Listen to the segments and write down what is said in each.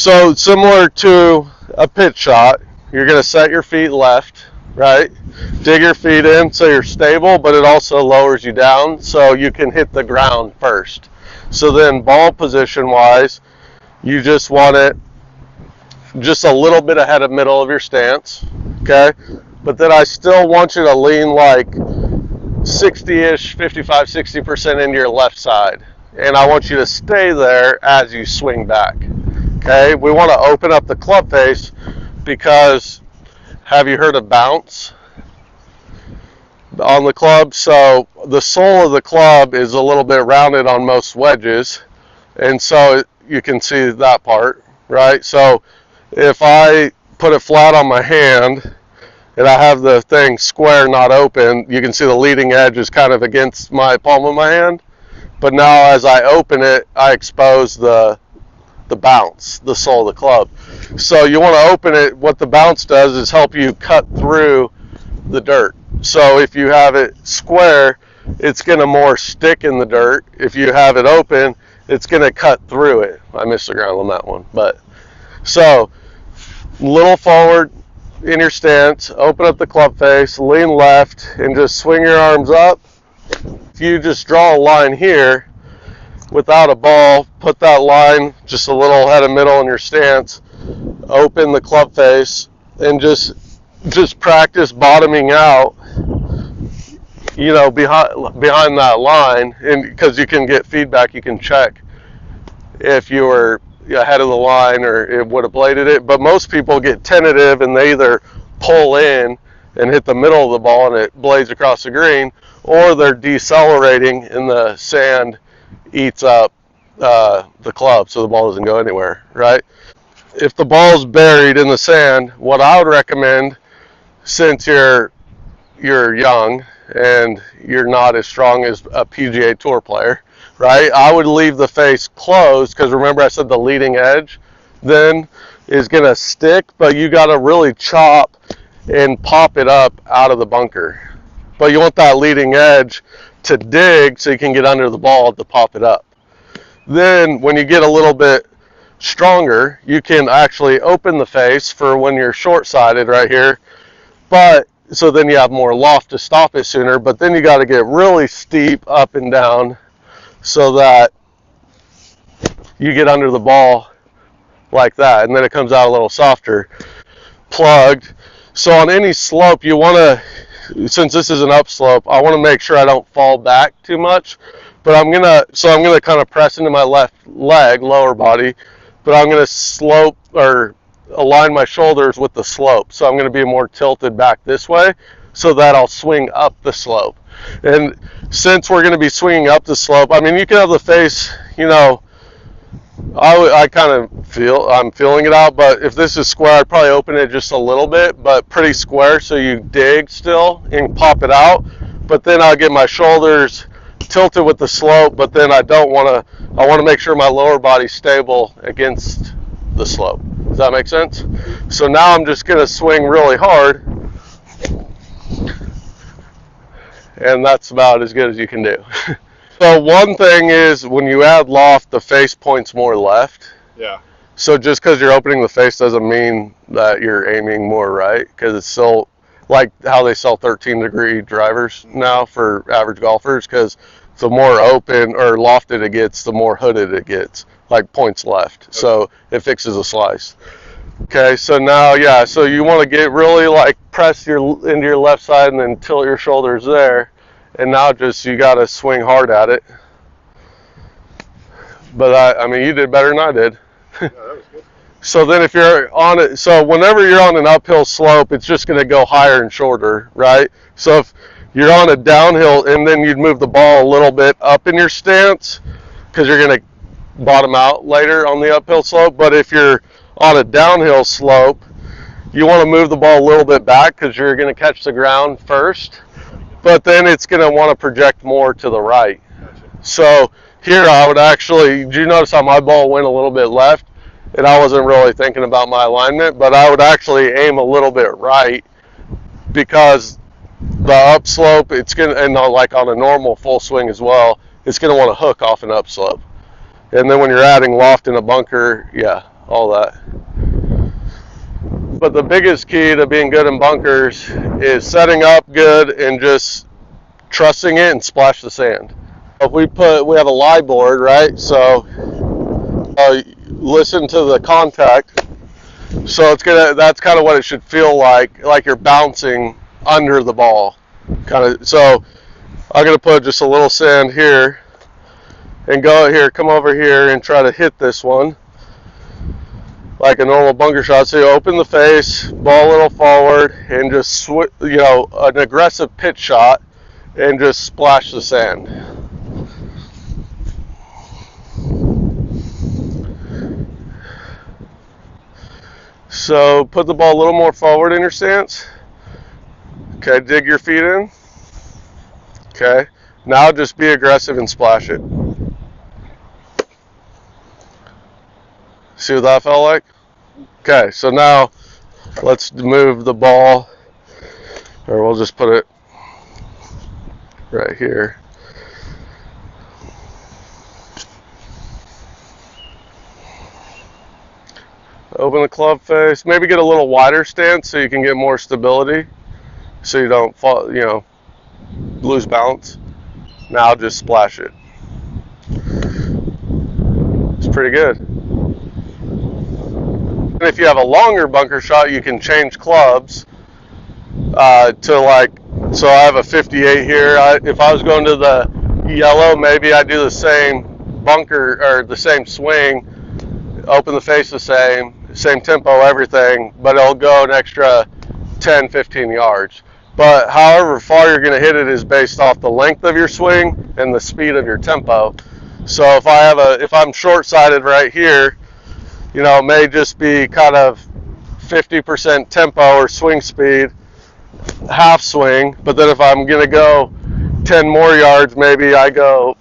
So similar to a pitch shot, you're going to set your feet left, right? Dig your feet in so you're stable, but it also lowers you down so you can hit the ground first. So then ball position wise, you just want it just a little bit ahead of middle of your stance, okay? But then I still want you to lean like 60-ish, 55, 60% into your left side. And I want you to stay there as you swing back, okay? We want to open up the club face because, have you heard of bounce on the club? So the sole of the club is a little bit rounded on most wedges, and so you can see that part, right? So if I put it flat on my hand and I have the thing square, not open, you can see the leading edge is kind of against my palm of my hand. But now as I open it, I expose the bounce, the sole of the club. So you want to open it. What the bounce does is help you cut through the dirt. So if you have it square, it's going to more stick in the dirt. If you have it open, it's going to cut through it. I missed the ground on that one. But so little forward in your stance, open up the club face, lean left, and just swing your arms up. If you just draw a line here without a ball, put that line just a little head of middle in your stance, open the club face, and just practice bottoming out, you know, behind that line. And because you can get feedback, you can check if you were ahead of the line or it would have bladed it. But most people get tentative and they either pull in and hit the middle of the ball and it blades across the green, or they're decelerating and the sand eats up the club so the ball doesn't go anywhere, right? If the ball's buried in the sand, what I would recommend, since you're young and you're not as strong as a PGA Tour player, right, I would leave the face closed, because remember I said the leading edge then is going to stick, but you got to really chop and pop it up out of the bunker. But you want that leading edge to dig so you can get under the ball to pop it up. Then when you get a little bit stronger, you can actually open the face for when you're short-sided right here. But so then you have more loft to stop it sooner, but then you got to get really steep up and down so that you get under the ball like that, and then it comes out a little softer, plugged. So on any slope, you want to, since this is an upslope, I want to make sure I don't fall back too much. But I'm gonna kind of press into my left leg, lower body, but I'm gonna slope or align my shoulders with the slope. So I'm gonna be more tilted back this way so that I'll swing up the slope. And since we're gonna be swinging up the slope, I mean, you can have the face, you know, I kind of I'm feeling it out, but if this is square, I'd probably open it just a little bit, but pretty square, so you dig still and pop it out. But then I'll get my shoulders tilted with the slope, but then I want to make sure my lower body's stable against the slope. Does that make sense? So now I'm just going to swing really hard, and that's about as good as you can do. So one thing is, when you add loft, the face points more left. Yeah. So just because you're opening the face doesn't mean that you're aiming more right, because it's still like how they sell 13-degree drivers now for average golfers, because the more open or lofted it gets, the more hooded it gets, like points left. Okay. So it fixes a slice. Okay, so now, yeah, so you want to get really like press into your left side and then tilt your shoulders there. And now just, you got to swing hard at it. But I mean, you did better than I did. Yeah, that was good. So then if you're on it, so whenever you're on an uphill slope, it's just going to go higher and shorter, right? So if you're on a downhill, and then you'd move the ball a little bit up in your stance, because you're going to bottom out later on the uphill slope. But if you're on a downhill slope, you want to move the ball a little bit back, because you're going to catch the ground first. But then it's going to want to project more to the right. Gotcha. So here I would actually, did you notice how my ball went a little bit left? And I wasn't really thinking about my alignment, but I would actually aim a little bit right, because the upslope, it's going to, and like on a normal full swing as well, it's going to want to hook off an upslope. And then when you're adding loft in a bunker, yeah, all that. But the biggest key to being good in bunkers is setting up good and just trusting it and splash the sand. If we have a lie board, right? So listen to the contact. So that's kind of what it should feel like you're bouncing under the ball, kind of. So I'm gonna put just a little sand here, and come over here and try to hit this one like a normal bunker shot. So you open the face, ball a little forward, and just an aggressive pitch shot, and just splash the sand. So put the ball a little more forward in your stance. Okay, dig your feet in. Okay, now just be aggressive and splash it. See what that felt like? Okay, so now let's move the ball, or we'll just put it right here. Open the club face, maybe get a little wider stance so you can get more stability, so you don't fall, lose balance. Now just splash it. It's pretty good. And if you have a longer bunker shot, you can change clubs so I have a 58 here. If I was going to the yellow, maybe I do the same bunker or the same swing, open the face the same tempo, everything, but it'll go an extra 10, 15 yards. But however far you're going to hit it is based off the length of your swing and the speed of your tempo. So if I'm short-sighted right here, it may just be kind of 50% tempo or swing speed, half swing. But then if I'm going to go 10 more yards, maybe I go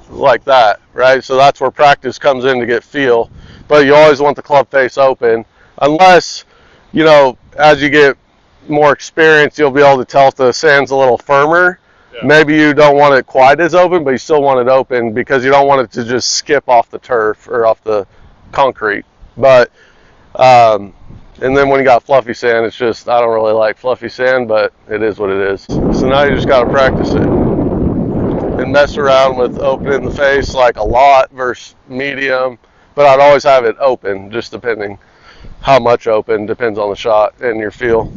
like that, right? So that's where practice comes in to get feel. But you always want the club face open, unless, as you get more experience, you'll be able to tell if the sand's a little firmer. Yeah. Maybe you don't want it quite as open, but you still want it open because you don't want it to just skip off the turf or off the concrete. But, and then when you got fluffy sand, it's just, I don't really like fluffy sand, but it is what it is. So now you just got to practice it and mess around with opening the face like a lot versus medium. But I'd always have it open, just depending how much open, depends on the shot and your feel.